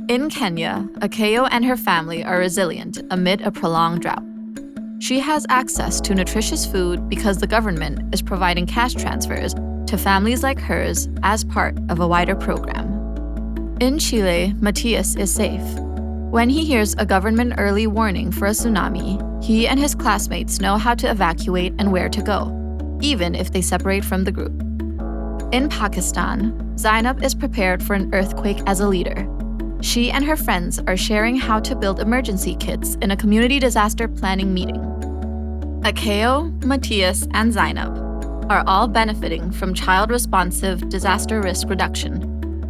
In Kenya, Akeyo and her family are resilient amid a prolonged drought. She has access to nutritious food because the government is providing cash transfers to families like hers as part of a wider program. In Chile, Matias is safe. When he hears a government early warning for a tsunami, he and his classmates know how to evacuate and where to go, even if they separate from the group. In Pakistan, Zainab is prepared for an earthquake as a leader. She and her friends are sharing how to build emergency kits in a community disaster planning meeting. Akeyo, Matias, and Zainab are all benefiting from child-responsive disaster risk reduction,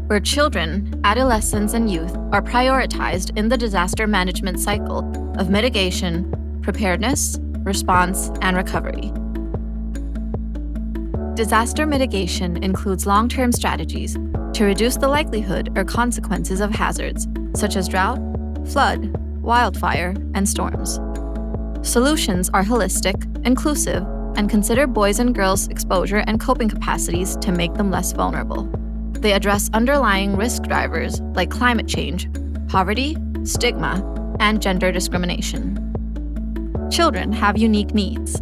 where children, adolescents, and youth are prioritized in the disaster management cycle of mitigation, preparedness, response, and recovery. Disaster mitigation includes long-term strategies to reduce the likelihood or consequences of hazards such as drought, flood, wildfire, and storms. Solutions are holistic, inclusive, and consider boys and girls' exposure and coping capacities to make them less vulnerable. They address underlying risk drivers like climate change, poverty, stigma, and gender discrimination. Children have unique needs.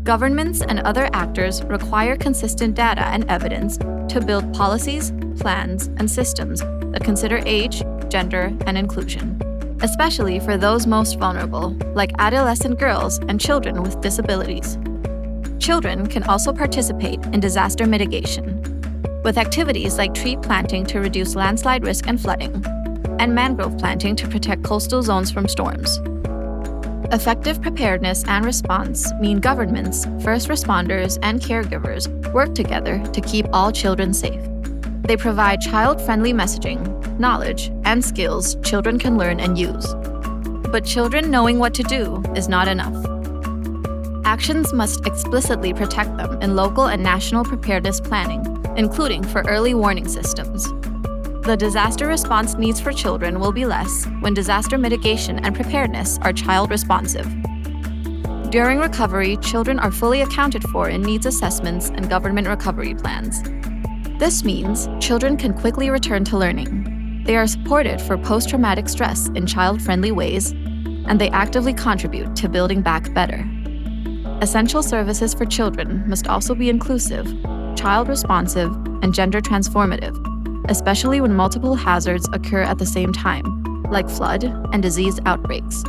Governments and other actors require consistent data and evidence to build policies, plans, and systems that consider age, gender, and inclusion, especially for those most vulnerable, like adolescent girls and children with disabilities. Children can also participate in disaster mitigation, with activities like tree planting to reduce landslide risk and flooding, and mangrove planting to protect coastal zones from storms. Effective preparedness and response mean governments, first responders, and caregivers work together to keep all children safe. They provide child-friendly messaging, knowledge, and skills children can learn and use. But children knowing what to do is not enough. Actions must explicitly protect them in local and national preparedness planning, including for early warning systems. The disaster response needs for children will be less when disaster mitigation and preparedness are child-responsive. During recovery, children are fully accounted for in needs assessments and government recovery plans. This means children can quickly return to learning. They are supported for post-traumatic stress in child-friendly ways, and they actively contribute to building back better. Essential services for children must also be inclusive, child-responsive, and gender-transformative, especially when multiple hazards occur at the same time, like flood and disease outbreaks.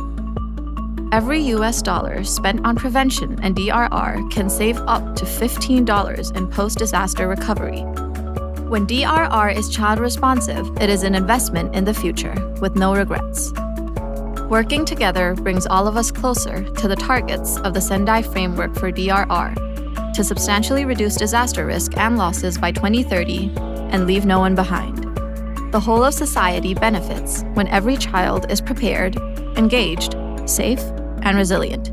Every US dollar spent on prevention and DRR can save up to $15 in post-disaster recovery. When DRR is child-responsive, it is an investment in the future with no regrets. Working together brings all of us closer to the targets of the Sendai Framework for DRR to substantially reduce disaster risk and losses by 2030 and leave no one behind. The whole of society benefits when every child is prepared, engaged, safe, and resilient.